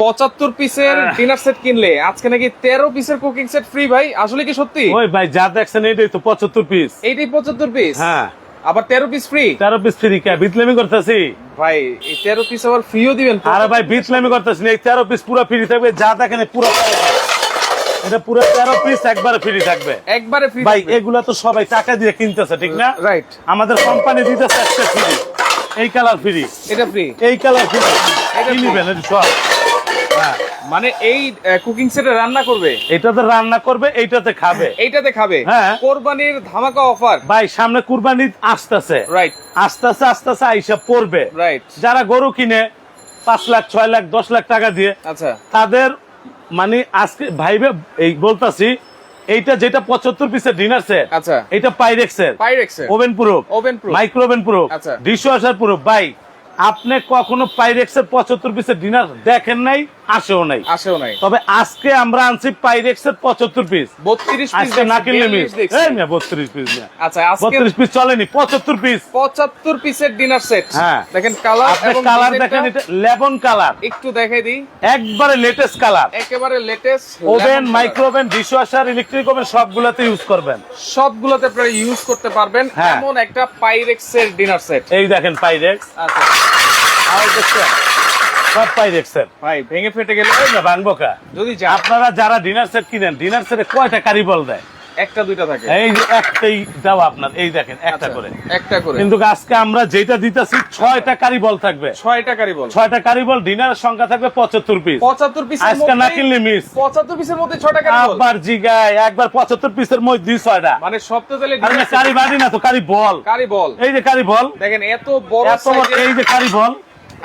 75 পিসের dinner set কিনলে আজকে নাকি 13 পিসের কুকিং সেট ফ্রি ভাই, আসলে কি সত্যি? ওই ভাই যা দেখছেন এইটাই তো 75 পিস। এইটাই 75 পিস? হ্যাঁ, আবার 13 পিস ফ্রি? 13 পিস ফ্রি কে বিতলামি করতেছি ভাই এই 13 পিস আবার ফ্রিও দিবেন? আরে ভাই বিতলামি করতেছি না, এই 13 পিস পুরো ফ্রি থাকবে। যা দেখেন পুরো এটা পুরো 13 পিস একবারে ফ্রি থাকবে। একবারে ফ্রি ভাই এগুলা তো সবাই টাকা দিয়ে কিনতেছে, ঠিক না? রাইট। আমাদের কোম্পানি দিতেছে একটা ফ্রি, এই কালার ফ্রি, এটা ফ্রি, এই কালার ফ্রি, এটা কি নিবেন এটা সব। হ্যাঁ, মানে এই কুকিং সেটে রান্না করবে, এটাতে রান্না করবে, এইটাতে খাবে, এইটাতে খাবে। হ্যাঁ। কোরবানির ধামাকা অফার ভাই সামনে কুরবানি আসতেছে, রাইট আস্তে আস্তে আস্তে আস্তে আইসা পড়বে। রাইট। যারা গরু কিনে 5 লাখ 6 লাখ 10 লাখ টাকা দিয়ে, আচ্ছা তাদের মানে আজকে ভাইবে এই বলতাছি, এইটা যেটা 75 পিসের ডিনার সেট, আচ্ছা এটা পাইরেক্সের, পাইরেক্সের oven proof, oven proof, micro oven proof, আচ্ছা। Dishwasher proof. ভাই আপনি কখনো পাইরেক্সের 75 পিসের ডিনার দেখেন নাই, আসেও নাই। আসেও নাই। তবে আজকে আমরা আনছি পাইরেক্সের 75 পিস। 32 পিস আজকে না কিনলে মিস। দেখছি। এই মিয়া 32 পিস না, আচ্ছা আজকে 32 পিস চলেনি, 75 পিস। 75 পিসের ডিনার সেট। হ্যাঁ। দেখেন কালার আপনি এবং কালার ডিজাইনটা দেখেন, এটা লেমন কালার, একটু দেখাই দিই। একবারে লেটেস্ট কালার। একেবারে latest oven, micro oven, dishwasher, electric oven সবগুলোতে ইউজ করবেন, সবগুলোতে আপনারা ইউজ করতে পারবেন। হ্যাঁ। এমন একটা পাইরেক্সের ডিনার সেট। এই দেখেন পাইরেক্স, আচ্ছা আর দেখছেন সব পাইরেক্সের। ভাই ভেঙে ফেটে গেলে এই না ভাঙবো কা? যদি যা আপনারা যারা ডিনার সেট কিনেন, ডিনার সেটে কয়টা কারিবল দেয়? একটা দুইটা থাকে। এই যে একটাই দাও আপনার, এই দেখেন একটা আচ্ছা, করে, একটা করে। কিন্তু আজকে আমরা যেটা দিতেছি 6টা কারিবল থাকবে। 6টা কারিবল, 6টা কারিবল, ডিনারের সংখ্যা থাকবে 75 পিস। 75 পিসের আজকে না মধ্যে কিনলে মিস। 75 পিসের মধ্যে 6টা কারিবল। আবার জিগায় একবার 75 পিসের মধ্যে 6টা। মানে সপ্তাহে তাহলে আরে না, কারি বাড়ি না তো, কারি বল। কারিবল। এই যে কারি বল, দেখেন এত বড় এত বড়, সাইজের। এই যে কারি বল।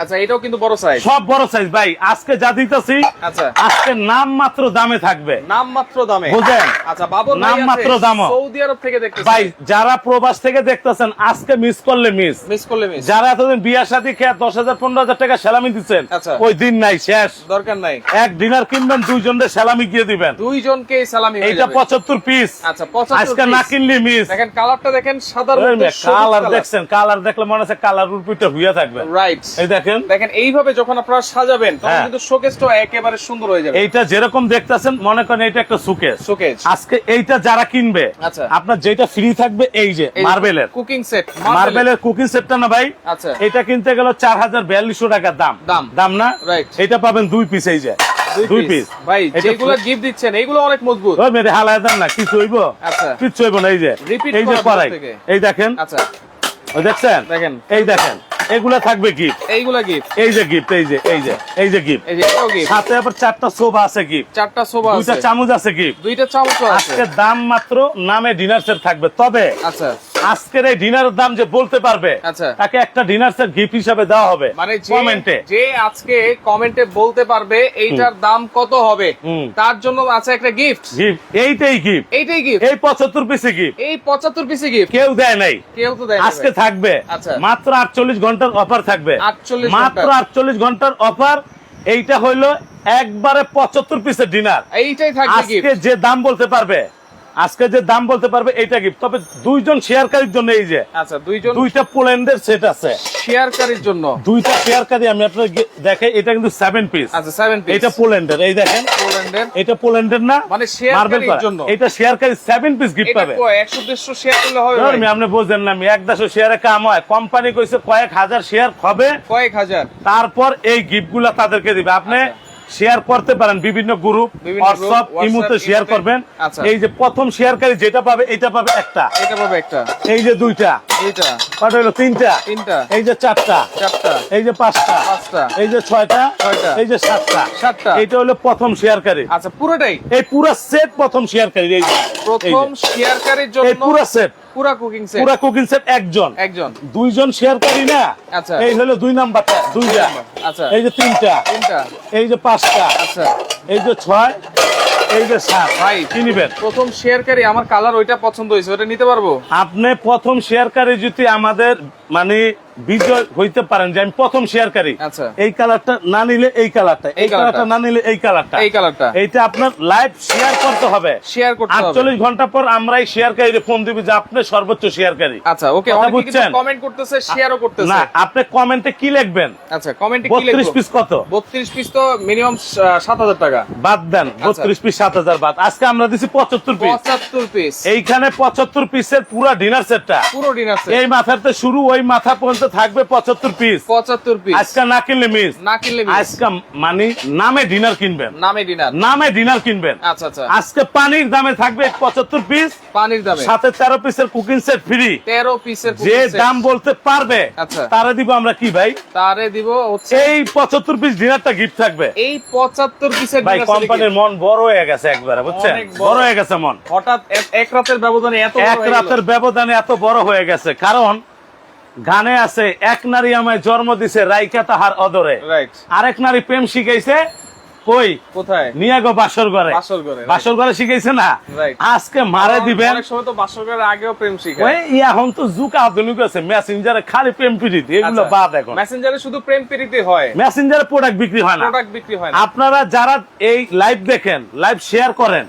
আচ্ছা এটাও কিন্তু বড় সাইজ। সব বড় সাইজ ভাই। আজকে যা দিতেছি, আচ্ছা আজকে নাম মাত্র দামে থাকবে, নাম মাত্র দামে। বুঝেন? আচ্ছা বাবর ভাই নাম আছে মাত্র দামও। সৌদি আরব থেকে দেখতেছেন ভাই যারা প্রবাস থেকে দেখতেছেন, আজকে মিস করলে মিস। মিস করলে মিস। যারা এতদিন বিয়া শাদী খেয়ে 10,000 15,000 টাকা সেলামি দিচ্ছেন, আচ্ছা। ওই দিন নাই, শেষ। দরকার নাই। এক ডিনার কিনবেন, 2 জনের সেলামি গিয়ে দিবেন। দুইজনকে সালামি হয়ে এইটা যাবে। 75 পিস। আচ্ছা 75 আজকে না কিনলে মিস। দেখেন কালারটা দেখেন, সাদার মধ্যে কালার দেখছেন, কালার দেখলে মনে হচ্ছে কালার উল্পিটা হইয়া থাকবে। রাইট। এই দেখেন, দেখেন এইভাবে যখন আপনারা সাজাবেন তখন হ্যাঁ। কিন্তু শোকেসটা একেবারে সুন্দর হয়ে যাবে। এইটা যেরকম দেখতেছেন মনে করেন এটা একটা সুকেস। শোকেস। আজকে এইটা যারা কিনবে, আচ্ছা। আপনার যেটা ফ্রি থাকবে এই যে মার্বেলের কুকিং সেট, মার্বেলের কুকিং সেটটা না ভাই, আচ্ছা এটা কিনতে গেল 4,4200 টাকার দাম। দাম। দাম না? Right. এটা পাবেন 2 পিস, এই যে 2 পিস। ভাই এটা যেগুলো গিফট দিচ্ছেন এইগুলো অনেক মজবুত। ওই মেরে হালায় দেন না, কিছু হইব? আচ্ছা। কিছু হইব না। এই যে Repeat এই যে করা পরাই, থেকে। এই দেখেন, আচ্ছা ওই দেখছেন, দেখেন এই দেখেন, এগুলা থাকবে গিফট। এইগুলা গিফট, এই যে গিফট, এই যে এই যে এই যে গিফট, এই যে এটাও গিফট। সাথে আবার 4টা সোফা আছে গিফট, 4টা সোফা আছে, 2টা চামচ আছে গিফট। 2টা চামচ আছে। আজকে দাম মাত্র নামে ডিনার সেট থাকবে। তবে আচ্ছা আজকের এই ডিনারের দাম যে বলতে পারবে, আচ্ছা। তাকে একটা ডিনার সেট গিফট হিসাবে দেওয়া হবে মানে কমেন্টে। যে আজকে কমেন্টে বলতে পারবে এইটার দাম কত হবে, তার জন্য আছে একটা গিফট। গিফট এইটাই গিফট, এইটাই গিফট। এই 75 পিসে গিফট এই 75 পিসে গিফট কেউ দেয় নাই, কেউ তো দেয় না আজকে ভাই। থাকবে। আচ্ছা। মাত্র 48 ঘন্টার অফার থাকবে, 48 মাত্র ঘন্টা। 48 ঘন্টার অফার। এইটা হইলো একবারে 75 পিসের ডিনার। এইটাই থাকবে আজকে গিফট। যে দাম বলতে পারবে, আজকে যে দাম বলতে পারবে এইটা গিফট। তবে 2 জন শেয়ারকারীর জন্য এই যে আচ্ছা দুইজন 2টা পোল্যান্ডের সেট আছে, শেয়ারকারীর জন্য 2টা শেয়ারকারী আমি আপনাদের দেখাই। এটা কিন্তু 7 পিস। আচ্ছা 7 পিস। এটা পোল্যান্ডের, এই দেখেন, পোল্যান্ডের এটা পোল্যান্ডের না, মানে শেয়ারকারীর মার্বেল জন্য। এটা শেয়ারকারী 7 পিস গিফট এটা পাবে। 100 শেয়ার করলে হবে ভাই? আপনি বুঝেন না, আমি 110 শেয়ারে কাম হয়। কোম্পানি কইছে কয়েক হাজার শেয়ার হবে, কয়েক হাজার। তারপর এই গিফট গুলা তাদেরকে দিবে। আপনি শেয়ার করতে পারেন বিভিন্ন গ্রুপ, বিভিন্ন হোয়াটসঅ্যাপ, group, ইমোতে WhatsApp, শেয়ার ইমোতে। করবেন। আচ্ছা। এই যে প্রথম শেয়ারকারী যেটা পাবে এটা পাবে একটা, এটা পাবে একটা, এই যে 2টা, এইটা কত হলো 3টা, 3টা, এই যে 4টা, 4টা, এই যে 5টা, 5টা, এই যে 6টা, 6টা, এই যে 7টা, 7টা। এইটা হলো প্রথম শেয়ারকারী। আচ্ছা পুরোটাই এই পুরো সেট প্রথম শেয়ারকারী। এই যে প্রথম শেয়ারকারীর এই জন্য পুরো সেট, পুরো কুকিং সেট, পুরো কুকিং সেট একজন, 2 জন শেয়ারকারী না। আচ্ছা। এই হলো 2 নাম্বারটা, 2টা, আচ্ছা এই যে 3টা, 3টা, এই যে 5টা, আচ্ছা এই যে 6, এই যে 7। ভাই কি নিবেন? প্রথম শেয়ারকারী আমার কালার ওইটা পছন্দ হয়েছে, ওটা নিতে পারবো? আপনি প্রথম শেয়ারকারী যদি আমাদের মানে বিজয় হইতে পারেন যে আমি প্রথম শেয়ারকারী। আচ্ছা। এই কালারটা না নিলে এই কালারটা, এই কালারটা না নিলে এই কালারটা, এই কালারটা, এইটা আপনার লাইভ শেয়ার করতে হবে। শেয়ার করতে হবে 48 ঘন্টা পর আমরাই শেয়ারকারীরে ফোন দিবি যে আপনি সর্বোচ্চ শেয়ারকারী। আচ্ছা ওকে, কথা অনেকে কিন্তু বুঝছেন? কমেন্ট করতেছে, শেয়ারও করতেছে। না, আপনি কমেন্টে কি লিখবেন? আচ্ছা কমেন্টে কি লিখবো? 32 পিস কত? 32 পিস তো মিনিমাম 7000 টাকা। বাদ দেন, 32 পিস 7000 বাদ। আজকে আমরা দিছি 75 পিস। 75 পিস। এইখানে 75 পিসের পুরো ডিনার সেটটা, পুরো ডিনার সেট। এই মাথাতে শুরু ওই মাথা পর্যন্ত থাকবে 75 পিস। 75 পিস। আজকে না কিনলে মিস, না কিনলে মিস। আজকে মানে নামে ডিনার কিনবেন, নামে ডিনার, নামে ডিনার কিনবেন। আচ্ছা আচ্ছা। আজকে পানির দামে থাকবে 75 পিস, পানির দামে সাথে 13 পিসের কুকিং সেট ফ্রি। 13 পিসের যে দাম বলতে পারবে আচ্ছা তারে দিব আমরা কি ভাই? তারে দিব হচ্ছে এই 75 পিস ডিনারটা গিফট থাকবে। এই 75 পিসের ভাই ডিনার সেট। কোম্পানির মন বড় হয়ে গেছে একবারে, বুঝছেন? অনেক বড় হয়ে গেছে মন, হঠাৎ এক রাতের ব্যবধানে এত বড় এক হয়ে গেল। রাতের ব্যবধানে এত বড় হয়ে গেছে। কারণ গানে আছে, এক নারী আমায় জন্ম দিছে রাইকা তাহার অদরে, রাইট। আরেক নারী প্রেম শিখাইছে কই? কোথায়? নিয়ে গো বাসর ঘরে। বাসর ঘরে, right. বাসর ঘরে শিখাইছে না, Right. আজকে মারে দিবেন। অনেক সময় তো বাসরের আগেও প্রেম ওই শিখায়। এখন তো যুগ আধুনিক আছে, মেসেঞ্জারে খালি প্রেম প্রীতি, এগুলো আচ্ছা, বাদ। এখন মেসেঞ্জারে শুধু প্রেম প্রীতি হয়, মেসেঞ্জারে প্রোডাক্ট বিক্রি হয় না। প্রোডাক্ট বিক্রি হয় না। আপনারা যারা এই লাইভ দেখেন, লাইভ শেয়ার করেন,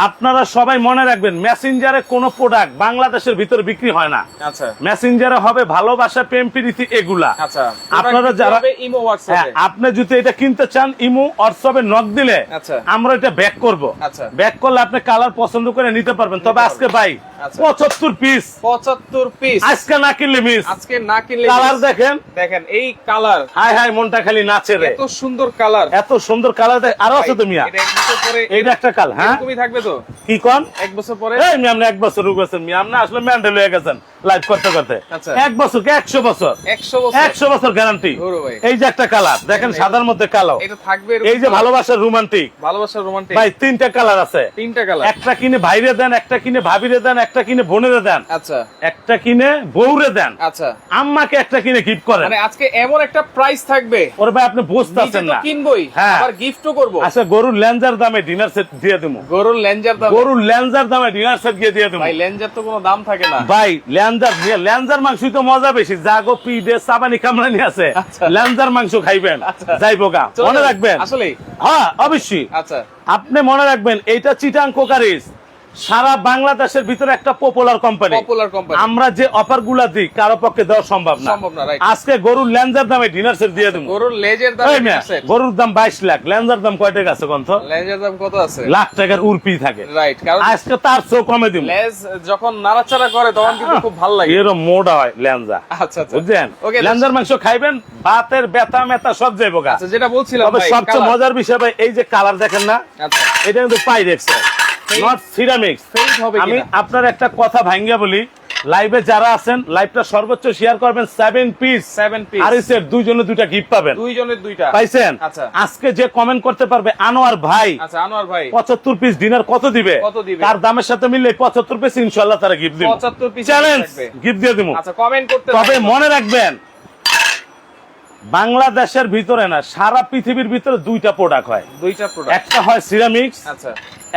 আপনারা সবাই মনে রাখবেন মেসেঞ্জারে কোনো প্রোডাক্ট বাংলাদেশের ভিতরে বিক্রি হয় না। আচ্ছা মেসেঞ্জারে হবে ভালোবাসা, প্রেম প্রীতি, এগুলা। আচ্ছা, আপনারা যারা ইমো হ্যাঁ, হোয়াটসঅ্যাপে, আপনি যদি এটা কিনতে চান ইমো হোয়াটসঅ্যাপে নক দিলে আচ্ছা আমরা এটা ব্যাক করব। আচ্ছা। ব্যাক করলে আপনি কালার পছন্দ করে নিতে পারবেন। তবে নিতে আজকে ভাই আচ্ছা। 75 পিস, 75 পিস আজকে না কিনলে মিস। আজকে না কিনলে কালার miss। দেখেন, দেখেন এই কালার, হাই হাই মনটা খালি নাচে রে। এত সুন্দর কালার, এত সুন্দর কালার আরো আছে তো মিয়া। এটা এক বছর পরে এইটা একটা কালার, হ্যাঁ এরকমই থাকবে তো? কি কোন? এক বছর পরে এই মিয়া আপনি 1 বছর রুগেছেন মিয়া, আপনি আসলে মেন্টাল হয়ে গেছেন লাইভ করতে করতে। আচ্ছা। 1 বছর কে 100 বছর, 100 বছর 100 বছর গ্যারান্টি। ধরো ভাই। এই যে একটা কালার দেখেন, সাদার মধ্যে কালো, এটা থাকবে এরকম এই যে colour। ভালোবাসার রোমান্টিক, ভালোবাসার রোমান্টিক ভাই 3টা কালার আছে। 3টা কালার। একটা কিনে ভাইরে দেন, একটা কিনে ভাবিরে দেন, একটা কিনে বোনেরে দেন, আচ্ছা একটা কিনে বউরে দেন, আচ্ছা। আম্মাকে একটা কিনে গিফট করেন। মানে আজকে এমন একটা প্রাইস থাকবে, ওরে ভাই আপনি নিজে বুঝতেছেন তো না। কিনবই, হ্যাঁ। আবার গিফটও করব। আচ্ছা গরুর ল্যাঞ্জার দামে ডিনার সেট দিয়ে দেবো। গরুর লেঞ্জার দাম, গরুর ল্যাঞ্জার দামে ডিনার সেট দিয়ে দেবো। ভাই লেঞ্জার তো কোনো দাম থাকে না। ভাই ল্যাঞ্জার মাংসই তো মজা বেশি। জাগো পিডে সাবানি কামরানি আছে, আচ্ছা। ল্যাঞ্জার মাংস খাইবেন, আচ্ছা। যাইবো গা। চলে মনে যাবে। রাখবেন আসলেই? হ্যাঁ অবশ্যই। আচ্ছা আপনি মনে রাখবেন এইটা চিটাং কোকারিজ সারা বাংলাদেশের ভিতরে একটা পপুলার কোম্পানি। Popular company. আমরা যে অফার গুলা দিই কারো পক্ষে দেওয়া সম্ভব না। সম্ভব না, রাইট। আজকে গরুর ল্যাঞ্জার দামে ডিনার সেট দিয়ে দেবো। গরুর লেজের দাম এই মিয়া, গরুর দাম 22 লাখ, ল্যাঞ্জার দাম কয় টাকা আছে কোন? লেজের দাম কত আছে? লাখ টাকার উর্পি থাকে। রাইট, কারণ আজকে তার চেয়েও কমে দিব। লেজ যখন নাড়াচাড়া করে তখন কিন্তু খুব ভালো লাগে। এরকম মোটা হয় ল্যাঞ্জা, আচ্ছা আচ্ছা বুঝছেন? ওকে, ল্যাঞ্জার মাংস খাইবেন, ভাতের ব্যথা মেথা সব যাইবো গা। আচ্ছা যেটা বলছিলাম তবে ভাই, সবচেয়ে colour। মজার বিষয় ভাই এই যে কালার দেখেন না, আচ্ছা এটা কিন্তু পাইরেক্স, নট সিরামিক্স। ফেড হবে আমি কিনা? আপনার একটা কথা ভাঙ্গা বলি, লাইভে যারা আছেন লাইভটা সর্বোচ্চ শেয়ার করবেন 7 পিস 7 পিস আর সেট দুইজনে দুইটা গিফট পাবেন। দুইজনের দুইটা পাইছেন? আচ্ছা আজকে যে কমেন্ট করতে পারবে আনোয়ার ভাই আচ্ছা আনোয়ার ভাই 75 পিস ডিনার কত দিবে, কত দিবে? তার দামের সাথে মিললে 75 পিস ইনশাআল্লাহ তারা গিফট দিবে। 75 পিস চ্যালেঞ্জ থাকবে। গিফট দিয়ে দিমু। আচ্ছা কমেন্ট করতে তবে থাকবেন। মনে রাখবেন বাংলাদেশের ভিতরে না সারা পৃথিবীর ভিতরে দুইটা প্রোডাক্ট হয়। দুইটা প্রোডাক্ট। একটা হয় সিরামিক্স, আচ্ছা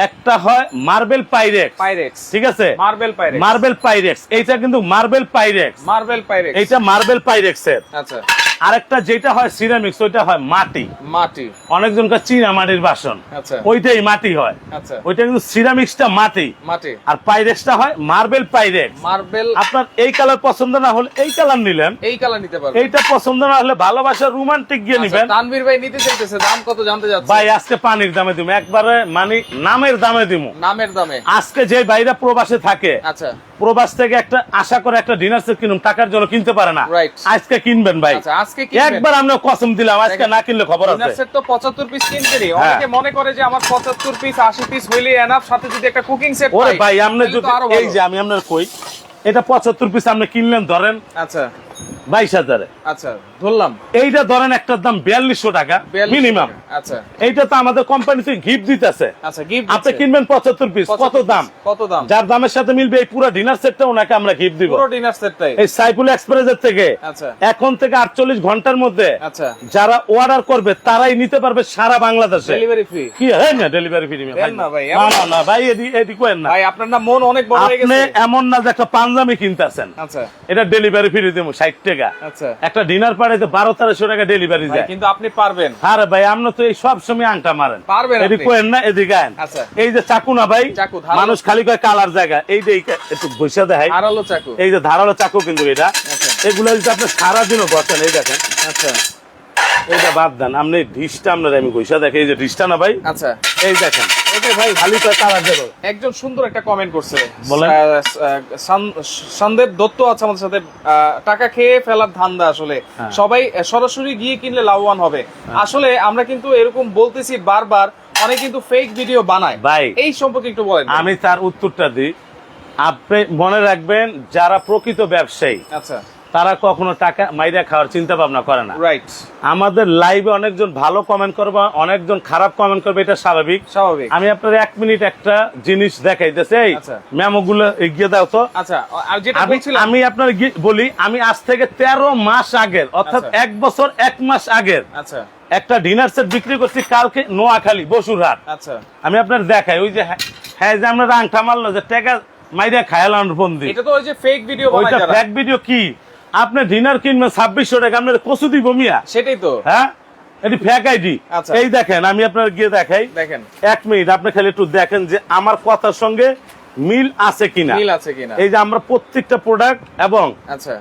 একটা হয় মার্বেল পাইরেক্স। পাইরেক্স, ঠিক আছে, মার্বেল পাইরেক্স, মার্বেল পাইরেক্স। এইটা কিন্তু মার্বেল পাইরেক্স, মার্বেল পাইরেক্স। এইটা মার্বেল পাইরেক্সের। আচ্ছা আরেকটা যেটা হয় সিরামিক্স ওইটা হয় মাটি, মাটি। অনেকজনকার চীনা মাটির বাসন, আচ্ছা ওইটাই মাটি হয়। আচ্ছা ওইটা কিন্তু সিরামিক্সটা মাটি, মাটি। আর পাইরেক্সটা হয় মার্বেল পাইরেক্স। মার্বেল। আপনার এই কালার পছন্দ না হলে এই কালার নিলেন, এই কালার নিতে পারবেন। এইটা পছন্দ না হলে ভালোবাসার রোমান্টিক গিয়ে আচ্ছা, নিবেন। তানভীর ভাই নিতে চাইতেছে, দাম কত জানতে যাচ্ছে? ভাই আজকে পানির দামে দিমু, একবারে মানে নামের দামে দিমু। নামের দামে। আজকে যে বাইরা প্রবাসে থাকে, আচ্ছা প্রবাস থেকে একটা আশা করে একটা ডিনার সেট কিনুন, টাকার জন্য কিনতে পারে না, Right. আজকে কিনবেন ভাই। আচ্ছা আজকে কি একবার আমরা কসম দিলাম, আজকে দেখেন, না কিনলে খবর ডিনার আছে। সেট তো 75 পিস কিনতেনি। হ্যাঁ। অনেকে মনে করে যে আমার 75 পিস 80 পিস হইলে এনাফ, সাথে যদি একটা কুকিং সেট ওরে পাই ভাই আপনি তাহলে যদি তো আরো এই ভালো। যে আমি আপনার কই এটা 75 পিস আপনি কিনলেন ধরেন আচ্ছা 22,000-এ, আচ্ছা ধরলাম এইটা ধরেন একটার দাম 4200 টাকা 42 মিনিমাম। আচ্ছা এইটা তো আমাদের কোম্পানি থেকে গিফট দিতেছে। আচ্ছা গিফট আপনি কিনবেন 75 পিস, কত দাম? কত দাম? যার দামের সাথে মিলবে এই পুরো ডিনার সেটটা ওনাকে আমরা গিফট দিব। পুরো ডিনার সেটটাই। এই সাইফুল এক্সপ্রেসের থেকে আচ্ছা এখন থেকে 48 ঘন্টার মধ্যে আচ্ছা যারা অর্ডার করবে তারাই নিতে পারবে সারা বাংলাদেশে। Delivery free. কি হয় না ডেলিভারি ফ্রি? দেন না ভাই, না ভাই এদি কোয়েন না ভাই, আপনার না মন অনেক বড় হয়ে আপনি গেছে। এমন না যে একটা পাঞ্জাবি কিনতেছেন আচ্ছা এটা ডেলিভারি ফ্রি দেবো 60 টাকা টাকা, আচ্ছা একটা ডিনার পাঠাইতে 1200-1300 টাকা ডেলিভারি ভাই, যায়। কিন্তু আপনি পারবেন। আরে ভাই আপনি তো এই সব সময় আংটা মারেন, পারবেন এদিকে আপনি। কোয়েন না এদিকে আইন। আচ্ছা এই যে চাকু না ভাই, চাকু, ধারালো। মানুষ খালি কয় কালার জায়গা, এই যে একটু বসে দেখাই, ধারালো চাকু। এই যে ধারালো চাকু কিন্তু এটা, আচ্ছা এগুলো যদি আপনি সারাদিনও বসেন, এই দেখেন আচ্ছা এইটা বাদ দেন, আপনি ডিশটা আপনার আমি ঘষা দেখে, এই যে ডিশটা না ভাই, আচ্ছা এই দেখেন ওকে ভাই, খালি কয় কালার দেবো। একজন সুন্দর একটা কমেন্ট করছে, বলেন। সন্দীপ দত্ত আছে আমাদের সাথে। টাকা খেয়ে ফেলার ধান্দা আসলে হ্যাঁ। সবাই সরাসরি গিয়ে কিনলে লাভবান হবে। আসলে আমরা কিন্তু এরকম বলতেছি বারবার, অনেক কিন্তু ফেক ভিডিও বানায় ভাই, এই সম্পর্কে একটু বলেন। আমি তার উত্তরটা দিই। আপনি মনে রাখবেন, যারা প্রকৃত ব্যবসায়ী আচ্ছা তারা কখনো টাকা মাইরা খাওয়ার চিন্তা ভাবনা করে না। রাইট, আমাদের লাইভে অনেকজন ভালো কমেন্ট করবে, অনেকজন খারাপ কমেন্ট করবে, এটা স্বাভাবিক। স্বাভাবিক। আমি আপনার 1 মিনিট একটা জিনিস দেখাইতেছি, এই আচ্ছা। মেমো গুলো এগিয়ে দাও তো। আচ্ছা আর যেটা আমি বলছিলাম, আমি আপনার বলি, আমি আজ থেকে 13 মাস আগের, অর্থাৎ আচ্ছা। 1 বছর 1 মাস আগের আচ্ছা একটা ডিনার সেট বিক্রি করছি কালকে নোয়াখালী বসুরহাট। আচ্ছা আমি আপনার দেখাই, ওই যে হ্যাঁ যে আমরা আংটা মারলো যে টাকা মাইরা খায়ালান বন্দি, এটা তো ওই যে ফেক ভিডিও বানায় ওইটা যারা। Fake video. কি আপনি ডিনার কিনবেন 2600 টাকা, আপনার কচু দিব মিয়া? সেটাই তো। হ্যাঁ, এটি ফেক আইডি। আচ্ছা। এই দেখেন, আমি আপনার গিয়ে দেখাই, দেখেন 1 মিনিট আপনি খালি একটু দেখেন যে আমার কথার সঙ্গে মিল আছে কিনা। মিল আছে কিনা। এই যে আমরা প্রত্যেকটা প্রোডাক্ট এবং আচ্ছা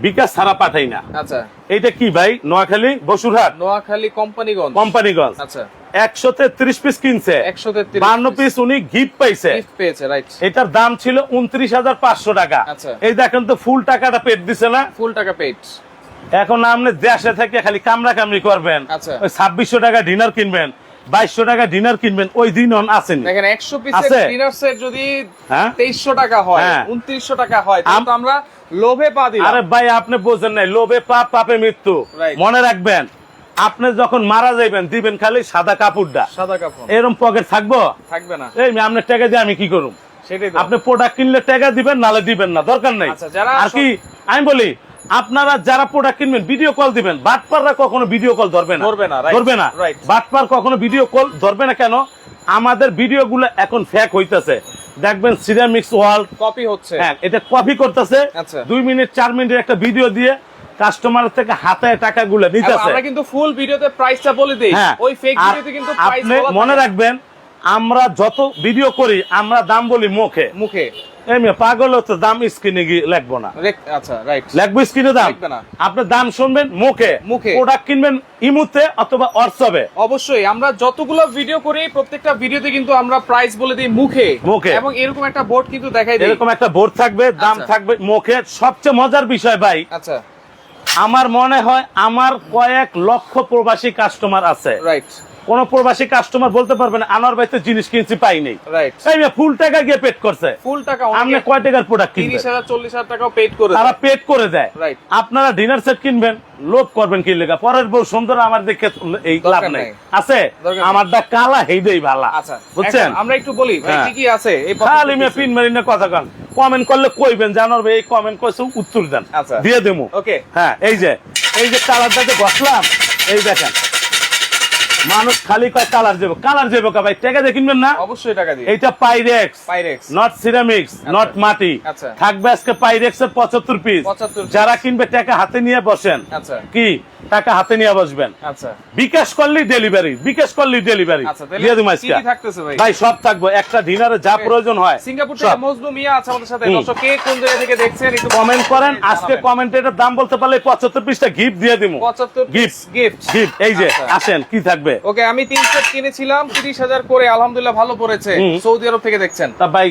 বিকাশ ছাড়া পাঠাই না। আচ্ছা এইটা কি ভাই? নোয়াখালী বসুরহাট নোয়াখালী কোম্পানিগঞ্জ। কোম্পানিগঞ্জ। আচ্ছা 133 পিস কিনছে, 133 52 পিস উনি গিফট পাইছে। গিফট পেয়েছে, রাইট। এটার দাম ছিল 29,500 টাকা। আচ্ছা। এই দেখেন তো ফুল টাকাটা পেট দিছে না? ফুল টাকা পেড। এখন আপনি দেশে থেকে খালি কামড়া কামড়ি করবেন, আচ্ছা। ওই 2600 টাকা ডিনার কিনবেন, 2200 টাকা ডিনার কিনবেন, ওই দিন আসেনি। দেখেন 100 পিসের আছে? ডিনার সেট যদি হ্যাঁ? 2300 টাকা হয়, হ্যাঁ। 2900 টাকা হয়, তাহলে তো আমরা লোভে পা দিলাম। আরে ভাই আপনি বোঝেন নাই, লোভে পাপ পাপে মৃত্যু। Right. মনে রাখবেন, আপনি যখন মারা যাইবেন দিবেন খালি সাদা কাপড়টা, সাদা কাপড় এরকম পকেট থাকবো? থাকবে না। এই আপনার টাকা দিয়ে আমি কি করুম? সেটাই তো। আপনি প্রোডাক্ট কিনলে টাকা দিবেন, নালে দিবেন না, দরকার নাই। আচ্ছা, যারা আর কি আমি বলি, আপনারা যারা প্রোডাক্ট কিনবেন ভিডিও কল দিবেন, বাটপাররা কখনো ভিডিও কল ধরবে না, ধরবে না, right, ধরবে না। right. বাটপার কখনো ভিডিও কল ধরবে না। কেন? আমাদের ভিডিও গুলো এখন ফেক হইতাছে, দেখবেন সিরামিক্স ওয়াল, কপি হচ্ছে। হ্যাঁ এটা কপি করতেছে। আচ্ছা। 2 মিনিট 4 মিনিটের একটা ভিডিও দিয়ে কাস্টমার থেকে হাতে টাকাগুলো এবং নিতেছে। আমরা কিন্তু ফুল ভিডিওতে প্রাইসটা বলে দেই, হ্যাঁ, ওই ফেক আর ভিডিওতে কিন্তু প্রাইস আপনি বলা মনে থাকে না। রাখবেন, আমরা যত ভিডিও করি আমরা দাম বলি মুখে। মুখে এমনি পাগল হচ্ছে, দাম স্ক্রিনে গিয়ে লিখবো না। আচ্ছা রাইট, লিখবো স্ক্রিনে দাম, লিখবে না। আপনার দাম শুনবেন মুখে। মুখে। প্রোডাক্ট কিনবেন ইমুতে অথবা হোয়াটসঅ্যাপে। অবশ্যই আমরা যতগুলো ভিডিও করি প্রত্যেকটা ভিডিওতে কিন্তু আমরা প্রাইস বলে দিই মুখে। মুখে। এবং এরকম একটা বোর্ড কিন্তু দেখাই দিই। এরকম একটা বোর্ড থাকবে, দাম আচ্ছা। থাকবে মুখে। সবচেয়ে মজার বিষয় ভাই, আচ্ছা আমার মনে হয় আমার কয়েক লক্ষ প্রবাসী কাস্টমার আছে, রাইট কোন প্রবাসী কাস্টমার বলতে পারবেন আনোয়ার ভাই তো জিনিস কিনছি পাই নাই। রাইট, এই মেয়ে ফুল টাকা গিয়ে পেড করছে। ফুল টাকা আপনি কয় টাকার প্রোডাক্ট কিনবেন? 30,000 40,000 টাকাও পেড করে তারা দেয়। পেড করে দেয়। Right. আপনারা ডিনার সেট কিনবেন, লোভ করবেন কি লেগা? পরের বউ সুন্দর আমার দেখে এই লাভ দরকার নাই নাই। আছে, দরকার নাই। আমারটা কালা হেইডেই ভালা। আচ্ছা বুঝছেন? এখন আমরা একটু বলি ভাই হ্যাঁ। কি কি আছে এই খালি মেয়ে পিন মারিনা কথা কন, কমেন্ট করলে কইবেন জানোর ভাই এই কমেন্ট কইছে উত্তর দেন, আচ্ছা। দিয়ে দেবো। ওকে হ্যাঁ, এই যে কালারটাতে বসলাম, এই দেখেন মানুষ খালি কয় কালার যাবো, কালার যাবো কা ভাই? টাকা দিয়ে কিনবেন না? অবশ্যই টাকা দিয়ে। এইটা Pyrex, Pyrex not ceramics, not মাটি। আচ্ছা। থাকবে আজকে পাইরেক্স এর 75 পিস। 75 piece। যারা কিনবে টাকা হাতে নিয়ে বসেন, আচ্ছা কি টাকা হাতে নিয়ে বসবেন, আচ্ছা বিকাশ করলি ডেলিভারি, বিকাশ করলি ডেলিভারি আচ্ছা তাহলে দিয়ে দিই কি কি থাকতেছে ভাই? ভাই সব থাকবে, একটা ডিনারে যা প্রয়োজন হয় সিঙ্গাপুর সব। থেকে মজনু মিয়া আছে আমাদের সাথে। দর্শক কে কোন জায়গা থেকে দেখছেন একটু কমেন্ট করেন, আজকে জানাবেন। কমেন্টে এটার দাম বলতে পারলে 75 পিসটা গিফট দিয়ে দিমু। 75 গিফট গিফট গিফট, এই যে আচ্ছা। আসেন কি থাকবে। ওকে আমি 3 সেট কিনেছিলাম 30,000 করে, আলহামদুলিল্লাহ ভালো পড়েছে। হুম। সৌদি আরব থেকে দেখছেন, তা ভাই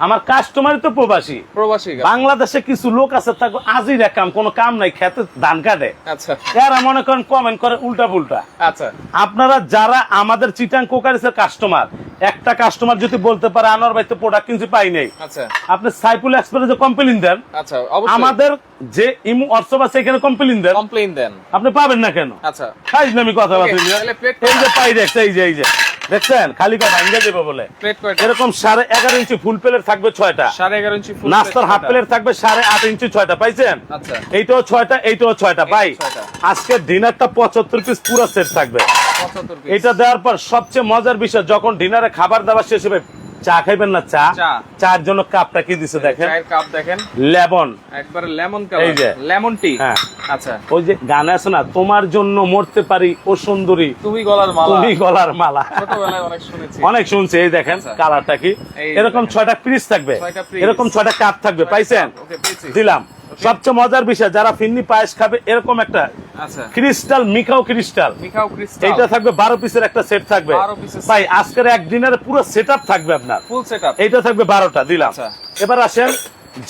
আমার কাস্টমারই তো প্রবাসী। প্রবাসী গা। বাংলাদেশে কিছু লোক আছে তাকে আজির কাম, কোনো কাম নাই, খেতে ধান কাটে, আচ্ছা এরা মনে করেন কমেন্ট করে উল্টা পুল্টা। আচ্ছা আপনারা যারা আমাদের চিটাং কোকারিসের কাস্টমার, একটা কাস্টমার যদি বলতে পারে আনোয়ার ভাই তো প্রোডাক্ট কিনছি পাই নাই, আচ্ছা আপনি সাইফুল এক্সপ্রেসে কমপ্লেইন দেন, আচ্ছা অবশ্যই আমাদের যে ইমু হোয়াটসঅ্যাপ আছে এখানে কমপ্লেইন দেন, কমপ্লেইন দেন। আপনি পাবেন না কেন? আচ্ছা খাইজলামি কথা Okay, বলছেন। তাহলে plate এই যে পাইরেক্স, এই যে দেখছেন খালি কথা ভাঙ্গা দেবে বলে। প্লেট কয়টা? এরকম 11.5 ইঞ্চি ফুল প্লেট থাকবে 6টা, 11.5 ইঞ্চি ফুল নাস্তার হাফ প্লেট থাকবে 8.5 ইঞ্চি 6টা, পাইছেন? আচ্ছা এইটাও 6টা, এইটাও 6টা। ভাই 6টা। আজকের ডিনারটা 75 পিস পুরো সেট থাকবে। 75 পিস। এটা দেওয়ার পর সবচেয়ে মজার বিষয়, যখন ডিনারে খাবার দাবার শেষ হবে চা খাইবেন না চা চা। চার জন্য কাপটা কি দিছে দেখেন, চায়ের কাপ দেখেন, লেমন। একবারে লেমন এই কালার, যে। Lemon tea. হ্যাঁ। আচ্ছা, ওই যে গানে আছে না, তোমার জন্য মরতে পারি ও সুন্দরী, তুমি গলার মালা, তুমি গলার মালা। ছোটবেলায় অনেক শুনেছি। অনেক শুনছে। এই দেখেন আচ্ছা। কালারটা কি, এই এরকম দেখেন। 6টা পিস থাকবে, 6টা piece। এরকম 6টা কাপ থাকবে, পাইছেন? ওকে, পেয়েছি। দিলাম। সবচেয়ে মজার বিষয়, যারা ফিন্নি পায়েস খাবে এরকম একটা আচ্ছা, ক্রিস্টাল, মিকাও ক্রিস্টাল, মিখাও ক্রিস্টাল, এইটা থাকবে 12 পিসের একটা সেট থাকবে 12 পিসের ভাই। আজকের একদিনের পুরো সেটআপ থাকবে আপনার, ফুল সেটআপ। এইটা থাকবে 12টা দিলাম। আচ্ছা। এবার আসেন,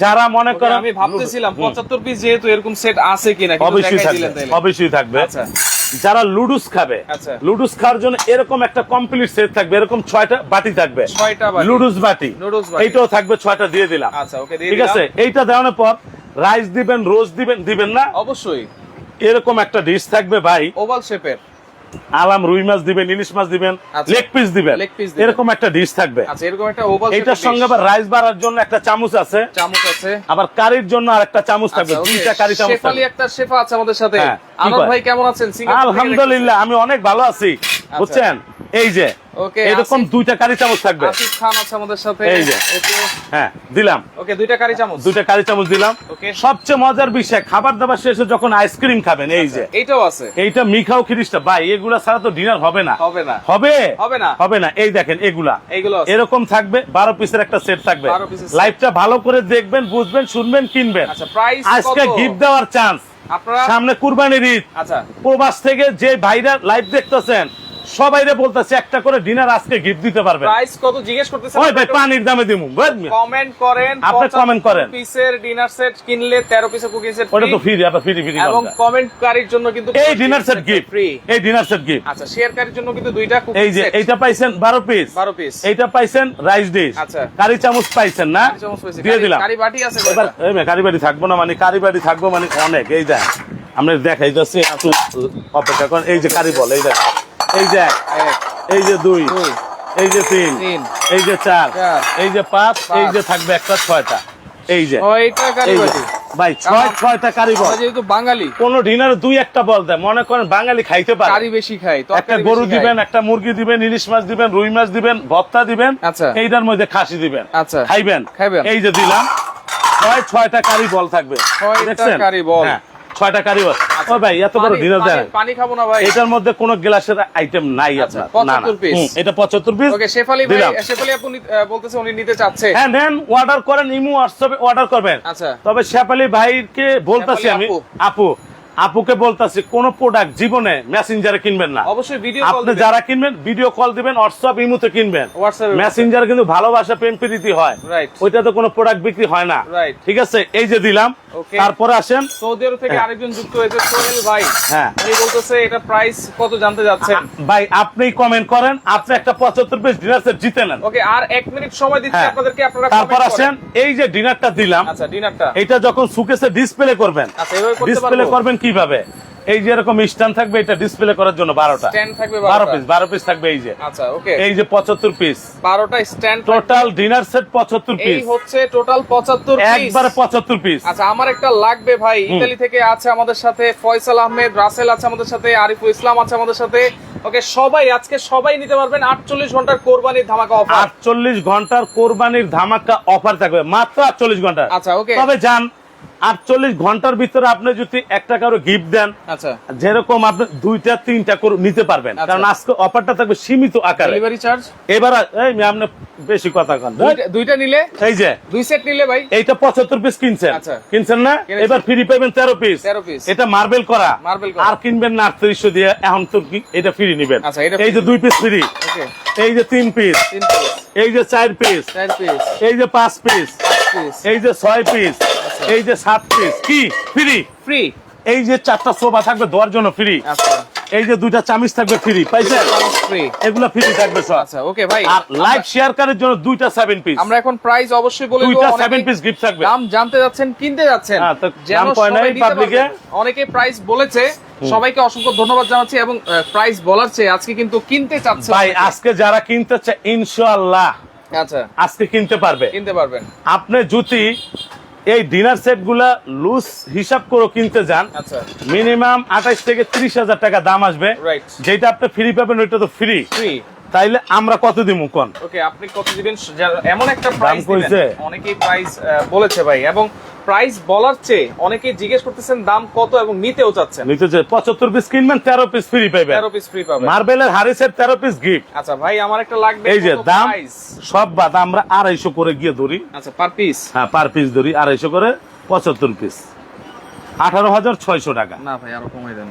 যারা মনে ওকে, করেন আমি ভাবতেছিলাম 75 পিস যেহেতু এরকম সেট আছে কিনা, কিন্তু অবশ্যই দেখাই থাকবে, দিলেন তাইলে। অবশ্যই থাকবে। আচ্ছা, যারা লুডুস খাবে, আচ্ছা। লুডুস খাওয়ার জন্য এরকম একটা কমপ্লিট সেট থাকবে, এরকম 6টা বাটি থাকবে, 6টা বাটি। লুডুস বাটি, লুডুস বাটি। এইটাও থাকবে 6টা দিয়ে দিলাম। আচ্ছা, ওকে, দিয়ে ঠিক দিলাম। আছে, এইটা দেওয়ানোর পর রাইস দিবেন, রোজ দিবেন, দিবেন না অবশ্যই এরকম একটা ডিশ থাকবে ভাই। ওভাল শেপের। আলাম রুই মাছ দিবেন, ইলিশ মাছ দিবেন, আচ্ছা। লেগ পিস দিবেন, লেগ পিস দিবেন। এরকম একটা ডিশ থাকবে। আচ্ছা, এরকম একটা ওভাল এইটার সঙ্গে আবার রাইস বাড়ার জন্য একটা চামচ আছে, চামচ আছে। আবার কারির জন্য আর একটা চামচ থাকবে, আচ্ছা, ওকে। দুইটা কারি চামচ শেফালি থাকবে। একটা শেফা আছে আমাদের সাথে। হ্যাঁ, কি আনন্দ কয়? ভাই কেমন আছেন? সিঙ্গাপুর থেকে আলহামদুলিল্লাহ আমি অনেক ভালো আছি, বুঝছেন? এই যে ওকে, এরকম আসিফ- দুইটা কারি চামচ থাকবে। আসিফ খান আছে আমাদের সাথে। এই যে। ওকে, হ্যাঁ দিলাম, ওকে, দুইটা কারি চামচ। দুইটা কারি চামচ দিলাম। ওকে। সবচেয়ে মজার বিষয়, খাবার দাবার শেষে যখন আইসক্রিম খাবেন, এই যে এইটাও আছে। এইটা মিখাও খিরিসটা ভাই, এগুলা ছাড়া তো ডিনার হবে না। হবে না। হবে হবে না। হবে না। এই দেখেন এগুলা এইগুলো আছে। এরকম থাকবে, 12 পিসের একটা সেট থাকবে। 12 পিসের set। লাইভটা ভালো করে দেখবেন, বুঝবেন, শুনবেন, কিনবেন। আচ্ছা, প্রাইস আজকে কত? গিফট দেওয়ার চান্স, আপনারা সামনে কুরবানির ঈদ। আচ্ছা, প্রবাস থেকে যে ভাইরা লাইভ দেখতেছেন সবাইরে বলতেছে একটা করে ডিনার আজকে গিফট দিতে পারবেন। প্রাইস কত জিজ্ঞেস করতেছেন? ওই ভাই পানির দামে দিমু, বুঝছেন? কমেন্ট করেন। আপনি comment করেন। 75 পিসের ডিনার সেট কিনলে 13 পিসের কুকিং সেট ওটা তো ফ্রি, আবার ফ্রি ফ্রি এবং কমেন্টকারীর জন্য কিন্তু এই ডিনার সেট গিফট, ফ্রি। এই ডিনার সেট গিফট। আচ্ছা, শেয়ারকারীর জন্য কিন্তু দুইটা কুকিং এই যে সেট। এইটা পাইছেন 12 পিস, 12 পিস। এইটা পাইছেন রাইস ডিশ, আচ্ছা। কারি চামচ পাইছেন না, কারি চামচ পাইছি। দিয়ে দিলাম। কারি বাটি আছে এবার কয়টা? এই মে কারি বাড়ি থাকবো না, মানে কারি বাড়ি থাকবো মানে অনেক। এই দেখ আমরা দেখাই যাচ্ছে, একটু অপেক্ষা করেন। এই যে কারি বল, এই দেখ, এই যে এক, এক, এই যে দুই, দুই, এই যে তিন, তিন, এই যে চার, চার, এই যে পাঁচ, এই পাঁচ। যে থাকবে একটা 6টা। এই যে ছয়টা কারি এই যে বাটি। ভাই 6টা কারি বল। আমরা যেহেতু বাঙালি, কোন ডিনারে 2-1টা বল দেয়, মনে করেন বাঙালি খাইতে পারে। কারি বেশি খাই, একটা তরকারি গরু বেশি খাই। দিবেন, একটা মুরগি দিবেন, ইলিশ মাছ দিবেন, রুই মাছ দিবেন, ভর্তা দিবেন, আচ্ছা। এইটার মধ্যে খাসি দিবেন, আচ্ছা। খাইবেন। খাইবেন। এই যে দিলাম, 6টা কারি বল থাকবে। 6টা দেখছেন? কারি বল। হ্যাঁ, 6টা কারি বল। ও ভাই এত বড় পানি- ডিনার দেন, পানি- পানি খাবো না ভাই। এটার মধ্যে কোনো গ্লাসের আইটেম নাই আচ্ছা, আপনার। না, না। 75 piece। এটা 75 পিস। ওকে, শেফালি ভাই, দিলাম। শেফালি আপু বলতেছে উনি নিতে চাচ্ছে। হ্যাঁ নেন, অর্ডার করেন, ইমু হোয়াটসঅ্যাপে অর্ডার করবেন। আচ্ছা। তবে শেফালি ভাইকে বলতাছি শেফালি আমি, আপু। আপুকে বলতাছি কোন প্রোডাক্ট জীবনে মেসেঞ্জারে কিনবেন না। অবশ্যই ভিডিও কল আপনি যারা কিনবেন ভিডিও কল দিবেন, হোয়াটসঅ্যাপ ইমুতে কিনবেন। হোয়াটসঅ্যাপে মেসেঞ্জার কিন্তু ভালোবাসা প্রেম প্রীতি হয়, Right. ওইটা তো কোনো প্রোডাক্ট বিক্রি হয় না। Right. ঠিক আছে, এই যে দিলাম। Okay. তারপরে আসেন, সৌদি আরব থেকে আরেকজন যুক্ত হয়েছে, সোহেল ভাই। হ্যাঁ। উনি বলতেছে এটা প্রাইস কত জানতে যাচ্ছেন। ভাই আপনি কমেন্ট করেন, আপনি একটা 75 পিস ডিনার সেট জিতে নেন। ওকে, আর 1 মিনিট সময় দিচ্ছি হ্যাঁ। আপনাদেরকে, আপনারা তারপর comment আসেন, করেন। এই যে ডিনারটা দিলাম, আচ্ছা, ডিনারটা এটা যখন সুকেসে ডিসপ্লে করবেন, আচ্ছা, এভাবে করতে ডিসপ্লে পারবো? করবেন কিভাবে? এই যে এরকম স্ট্যান্ড থাকবে, এটা ডিসপ্লে করার জন্য 12টা স্ট্যান্ড থাকবে 12 পিস থাকবে। এই যে আচ্ছা, ওকে, এই যে 75 পিস 12টা স্ট্যান্ড টোটাল ডিনার সেট 75 এই পিস, হচ্ছে টোটাল 75 পিস। একবারে 75 পিস। আচ্ছা, আমার একটা লাগবে ভাই। ইতালি থেকে আছে আমাদের সাথে ফয়সাল আহমেদ, রাসেল আছে আমাদের সাথে, আরিফুল ইসলাম আছে আমাদের সাথে। ওকে, সবাই আজকে সবাই নিতে পারবেন। 48 ঘন্টার কোরবানির ধামাকা অফার। 48 ঘন্টার কোরবানির ধামাকা অফার থাকবে, মাত্র 48 ঘন্টা। আচ্ছা, ওকে। তবে যান 48 ঘন্টার ভিতরে আপনি যদি একটা কারো গিফট দেন, আচ্ছা, যেরকম আপনি 2-3টা করে নিতে পারবেন, আচ্ছা। কারণ আজকে অফারটা থাকবে সীমিত আকারে। ডেলিভারি চার্জ এবার এই আপনি বেশি কথা কন। দুইটা নিলে, এই যে 2 সেট নিলে ভাই এইটা 75 পিস কিনছেন, আচ্ছা। কিনছেন না? কিনেছি। এবার ফ্রি পাবেন 13 পিস। 13 পিস। এটা মার্বেল করা, মার্বেল করা। আর কিনবেন না 3800 দিয়ে, এখন তো এটা ফ্রি নিবেন। আচ্ছা, এটা এই যে 2 পিস ফ্রি, ওকে, এই যে 3 পিস, 3 পিস, এই যে 4 পিস, 4 পিস, এই যে 5 পিস, 5 পিস এই যে 6 পিস, এই যে 7 পিস কি ফ্রি। ফ্রি। এই যে 4টা সোফা থাকবে দেওয়ার জন্য ফ্রি। আচ্ছা, এই যে 2টা চামিচ থাকবে ফ্রি, পাইছেন? ফ্রি। এগুলো ফ্রি থাকবে সব। আচ্ছা, ওকে ভাই, আর লাইভ শেয়ার করার জন্য 2টা 7 পিস, আমরা এখন প্রাইস অবশ্যই বলে দেব। 2টা অনেকেই 7 পিস গিফট থাকবে। দাম জানতে যাচ্ছেন, কিনতে যাচ্ছেন, হ্যাঁ, তো যেন দাম কয় নাই সবাই নিতে পাবলিকে। পারবেন। অনেকে প্রাইস বলেছে, সবাইকে অসংখ্য ধন্যবাদ জানাচ্ছি। এবং প্রাইস বলার চেয়ে আজকে কিন্তু কিনতে চাচ্ছে ভাই অনেকে। আজকে যারা কিনতে চায় ইনশাআল্লাহ আচ্ছা, আজকে কিনতে পারবে। কিনতে পারবেন। আপনি যদি এই ডিনার সেট গুলা লুজ হিসাব করে কিনতে যান, আচ্ছা, মিনিমাম 28 থেকে 30 হাজার টাকা দাম আসবে। রাইট, যেটা আপনি ফ্রি পাবেন ওইটা তো ফ্রি। ফ্রি। তাইলে আমরা কত দিমু কোন? ওকে, আপনি কত দিবেন? এমন একটা দাম প্রাইস কইছে? দিবেন, অনেকেই প্রাইস বলেছে ভাই, এবং প্রাইস বলার চেয়ে অনেকেই জিজ্ঞেস করতেছেন দাম কত এবং নিতেও চাচ্ছেন। নিতে যে 75 পিস কিনবেন 13 পিস ফ্রি পাবেন। 13 পিস ফ্রি পাবেন। মার্বেলের হাড়ি সেট 13 পিস গিফট। আচ্ছা ভাই, আমার একটা লাগবে। এই যে কত দাম price? সব বাদ আমরা 250 করে গিয়ে ধরি। আচ্ছা, পার পিস? হ্যাঁ, পার পিস ধরি 250 করে, 75 পিস 18,600 টাকা। না ভাই, আরো কমাই দেন।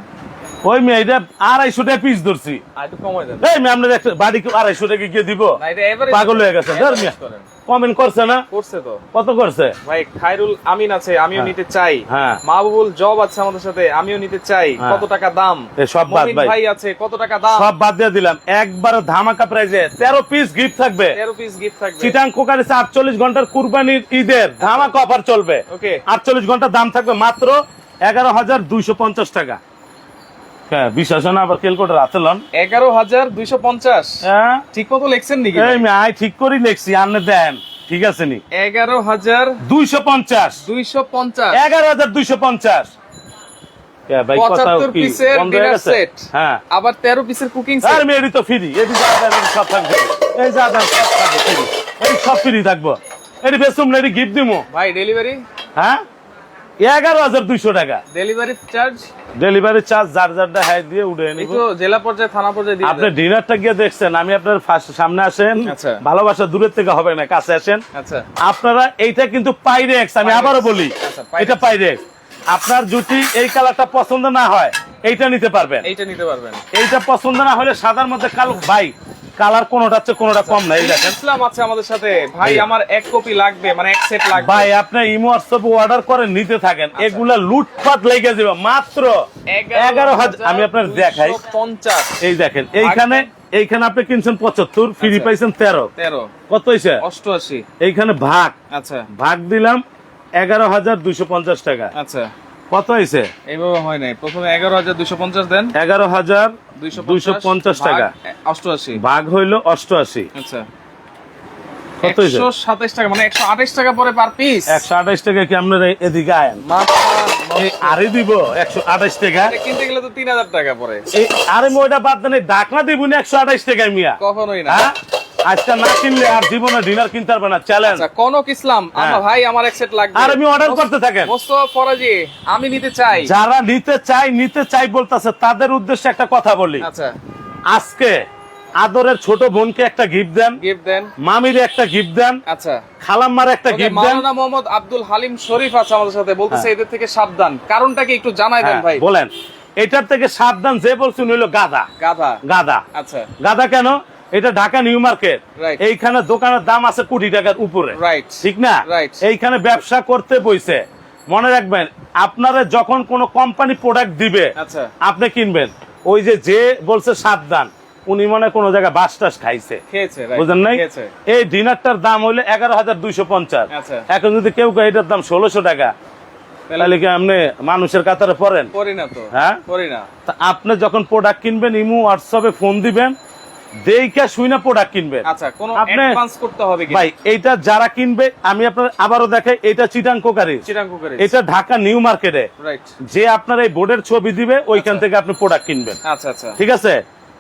ওই মেয়ে এটা 250 টাকা পিস ধরছি। আর একটু কমাই দেন। এই মেয়ে আপনার একটা বাড়ি 250 টাকা গিয়ে দিব? না, এটা এভারেজ। পাগল হয়ে গেছে ধর মিয়া। কমেন্ট করছে না? করছে তো। কত করছে? ভাই খায়রুল আমিন আছে, আমিও হ্যাঁ। নিতে চাই। হ্যাঁ। মাহবুবুল জব আছে আমাদের সাথে, আমিও নিতে চাই। হ্যাঁ। কত টাকা দাম? এ সব বাদ মমিন ভাই। ভাই আছে, কত টাকা দাম? সব বাদ দিয়ে দিলাম, একবার ধামাকা প্রাইজে 13 পিস গিফট থাকবে। 13 পিস গিফট থাকবে। চিটাং কোকারিসে 48 ঘন্টার কুরবানির ঈদের ধামাকা অফার চলবে। ওকে। 48 ঘন্টা দাম থাকবে মাত্র 11,250 টাকা। হ্যাঁ, বিশ্বাস হয় না? আবার ক্যালকুলেটর আছে লন। 11,250। হ্যাঁ, ঠিক মতো লিখছেন নাকি? এই মেয়ে আই ঠিক করে লিখছি, আপনি দেন ঠিক আছে নি? 11,250। 11,250। ভাই কথা 75 কি পিসের বন্ধ হয়ে ডিনার গেছে? সেট। হ্যাঁ, আবার 13 পিসের কুকিং আর সেট। মেয়েরই তো ফ্রি। এটি যা দেন সব থাকবে। এই যা দেন সব থাকবে ফ্রি। এটি সব ফ্রি থাকবো। এটি বেসুম না, এটি গিফট দিমু। ভাই ডেলিভারি? হ্যাঁ, 11,200 টাকা ডেলিভারি চার্জ? ডেলিভারি চার্জ যার যারটা হ্যাঁ দিয়ে উঠে নিব। একটু জেলা পর্যায়ে, থানা পর্যায়ে দিয়ে আপনি দেন। ডিনারটা গিয়ে দেখছেন, আমি আপনার সামনে আসেন। আচ্ছা। ভালোবাসা দূরের থেকে হবে না, কাছে আসেন। আচ্ছা। আপনারা এইটা কিন্তু পাইরেক্স, আমি Pyrex। আবারও বলি আচ্ছা, Pyrex। এটা পাইরেক্স। আপনার যদি এই কালারটা পছন্দ না হয় এইটা নিতে পারবেন। এইটা নিতে পারবেন। এইটা পছন্দ না হলে সাদার মধ্যে কালো, ভাই কালার কোনোটা হচ্ছে কোনোটা কম না। এই দেখেন ইসলাম আছে আমাদের সাথে। ভাই আমার এক কপি লাগবে, মানে এক সেট লাগবে। ভাই, আপনি ইমো হোয়াটসঅ্যাপে অর্ডার করে নিতে থাকেন, এগুলা লুটপাট লেগে যাবে। মাত্র 11,000। আমি আপনার দেখাই, 50। এই দেখেন এইখানে আপনি কিনছেন 75, ফ্রি আচ্ছা। পাইছেন 13। 13। কত হয়েছে? 88। এইখানে ভাগ আচ্ছা। ভাগ দিলাম 11,250 টাকা। আচ্ছা, কত হয়েছে? এইভাবে হয় নাই। প্রথমে 11,250 দেন। 11,250 টাকা 88। ভাগ হইলো 88। আচ্ছা, কত হয়েছে? 127 টাকা, মানে 128 টাকা পরে পার পিস। 128 টাকা কি আপনার এদিকে আয়েন? আরে দিব 128 টাকা। এটা কিনতে গেলে তো 3000 টাকা পরে। আরে ওইটা বাদ দেন, ডাকনা দিব না 128 টাকা মিয়া। কখনোই না। হ্যাঁ, আজকে না কিনলে আর জীবনে ডিনার কিনতে পারবে না। চ্যালেঞ্জ। আচ্ছা, কনক ইসলাম, হ্যাঁ। ভাই আমার এক সেট লাগবে। আর আমি অর্ডার করতে থাকেন। মোস্তফা ফরাজি, আমি নিতে চাই। যারা নিতে চাই বলতেছে তাদের উদ্দেশ্যে একটা কথা বলি। আচ্ছা, আজকে আদরের ছোট বোনকে একটা গিফট দেন, গিফট দেন। মামির একটা গিফট দেন, আচ্ছা, খালাম্মার একটা ওকে, গিফট দেন। মাওলানা মোহাম্মদ আব্দুল হালিম শরীফ আছে আমাদের সাথে, বলতেছে এদের থেকে সাবধান। কারণটা কি একটু জানাই দেন হ্যাঁ, ভাই। বলেন। এটার থেকে সাবধান যে বলছেন হইলো গাধা। গাধা। গাধা। আচ্ছা, গাধা কেন? এটা ঢাকা নিউ মার্কেট। Right. এইখানে দোকানের দাম আছে কোটি টাকার উপরে। রাইট। ঠিক না? Right. এইখানে ব্যবসা করতে বইছে। মনে রাখবেন, আপনারা যখন কোনো কোম্পানি প্রোডাক্ট দিবে আচ্ছা, আপনি কিনবেন, ওই যে বলছে সাবধান, উনি মনে হয় কোনো জায়গায় বাস টাস খাইছে, খেয়েছে, right, বুঝলেন নাই? খেয়েছে। এই ডিনারটার দাম হইলো 11,250। আচ্ছা। এখন যদি কেউ কয় এটার দাম 1600 টাকা, তাহলে কি আপনি মানুষের কাতারে পড়েন? করি না তো। হ্যাঁ? করি না। তা আপনি যখন প্রোডাক্ট কিনবেন, ইমো হোয়াটসঅ্যাপে ফোন দিবেন, দেইকা শুইনা প্রোডাক্ট কিনবেন। আচ্ছা, কোনো আপনি- অ্যাডভান্স করতে হবে কি? ভাই এইটা যারা কিনবে, আমি আপনার আবারও দেখাই, এটা চিটাং কোকারি, চিরাঙ্গ করে। এটা ঢাকা নিউ মার্কেটে। রাইট। যে আপনার এই বোর্ডের ছবি দিবে, ওইখান থেকে আপনি প্রোডাক্ট কিনবেন। আচ্ছা, আচ্ছা, ঠিক আছে?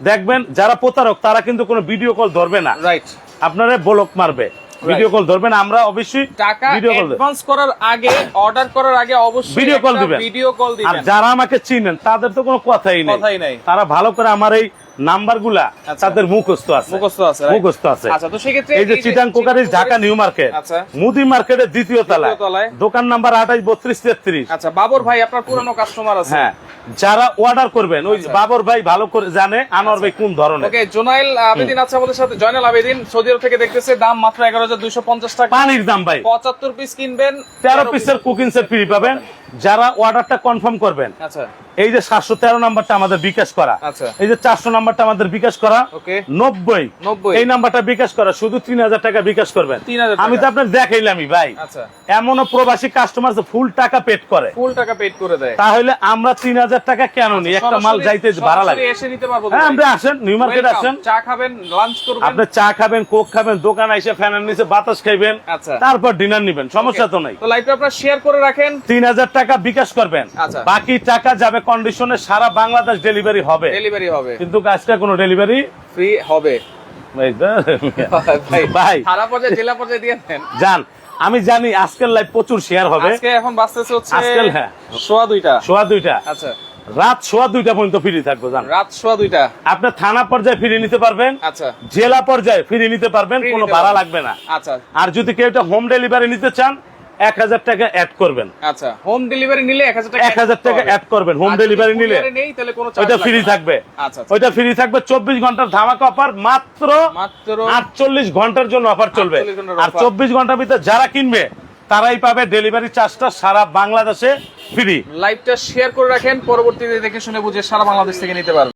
দেখবেন যারা প্রতারক তারা কিন্তু কোনো ভিডিও কল ধরবে না, রাইট। আপনারা ব্লক মারবে, ভিডিও কল ধরবে না। আমরা অবশ্যই টাকা ভিডিও কল অ্যাডভান্স করার আগে, অর্ডার করার আগে অবশ্যই ভিডিও কল দিবেন। ভিডিও কল আর দিবেন। যারা আমাকে চিনেন তাদের তো কোনো কথাই কথাই নাই। নেই, তারা ভালো করে আমার এই নাম্বার গুলা আচ্ছা। তাদের মুখস্থ আছে, মুখস্থ আছে, right? মুখস্থ আছে। আচ্ছা, তো সেক্ষেত্রে এই যে চিটাং কোকারিস ঢাকা নিউ মার্কেট, আচ্ছা, মুদি মার্কেটের দ্বিতীয় তলায়, তলায়। দোকান নাম্বার 28 32 33। আচ্ছা, বাবর ভাই আপনার পুরানো কাস্টমার আছে। হ্যাঁ, যারা অর্ডার করবেন, ওই বাবর ভাই ভালো করে জানে আনোয়ার ভাই কোন ধরনের। ওকে, জোনাইল আবেদিন আছে আমাদের সাথে। জয়নাল আবেদিন সৌদি আরব থেকে দেখতেছে, দাম মাত্র 11,250 টাকা। পানির দাম ভাই, 75 পিস কিনবেন, 13 পিসের কুকিং সেট ফ্রি পাবেন। যারা অর্ডারটা কনফার্ম করবেন, আচ্ছা, এই যে 713 নাম্বারটা আমাদের বিকাশ করা, আচ্ছা, এই যে 400 নাম্বারটা আমাদের বিকাশ করা, ওকে, 90 এই নাম্বারটা বিকাশ করা, শুধু 3000 টাকা বিকাশ করবেন। 3000 আমি তো আপনার দেখাইলামই ভাই। আচ্ছা, এমনও প্রবাসী কাস্টমার ফুল টাকা পেড করে, ফুল টাকা পেড করে দেয়। তাহলে আমরা 3000 টাকা কেন নিই? একটা মাল যাইতে ভাড়া লাগে। সরাসরি এসে নিতে পারবো তো হ্যাঁ, ভাই? আপনি আসেন, নিউ মার্কেট Welcome, আসেন, চা খাবেন, লাঞ্চ করবেন। আপনি চা খাবেন, কোক খাবেন, দোকান এসে ফ্যানের নিচে বাতাস খাইবেন, আচ্ছা, তারপর ডিনার নিবেন, সমস্যা তো নাই। তো লাইভটা আপনারা শেয়ার করে রাখেন। 3000 টাকা বিকাশ করবেন, আচ্ছা, বাকি টাকা যাবে কন্ডিশনে, সারা বাংলাদেশ ডেলিভারি হবে। ডেলিভারি হবে, কিন্তু আজকে কোনো ডেলিভারি ফ্রি হবে। ভাই থানা পর্যায়ে জেলা পর্যায়ে দিয়ে দেন। জান, আমি জানি আজকের লাইভ প্রচুর শেয়ার হবে। আজকে এখন বাজতেছে হচ্ছে আজকাল হ্যাঁ সোয়া 2টা। সোয়া 2টা, আচ্ছা রাত সোয়া 2টা পর্যন্ত ফ্রি থাকবো। জান, রাত সোয়া 2টা। আপনি থানা পর্যায়ে ফ্রি নিতে পারবেন, আচ্ছা জেলা পর্যায়ে ফ্রি নিতে পারবেন, Free কোনো নিতে ভাড়া পারবেন। লাগবে না। আচ্ছা আর যদি কেউ এটা হোম ডেলিভারি নিতে চান 1000 টাকা অ্যাড করবেন। আচ্ছা হোম ডেলিভারি নিলে 1000 টাকা 1000 টাকা অ্যাড করবেন। হোম ডেলিভারি নিলে নেই তাহলে কোনো চার্জ ওইটা ফ্রি থাকবে। আচ্ছা ওইটা ফ্রি থাকবে। 24 ঘন্টার ধামাকা অফার, মাত্র মাত্র 48 ঘন্টার জন্য অফার চলবে। 48 ঘন্টার আর offer। 24 ঘন্টার ভিতরে যারা কিনবে তারাই পাবে ডেলিভারি চার্জটা সারা বাংলাদেশে ফ্রি। লাইভটা শেয়ার করে রাখেন, পরবর্তীতে দেখে শুনে বুঝে সারা বাংলাদেশ থেকে নিতে পারবেন।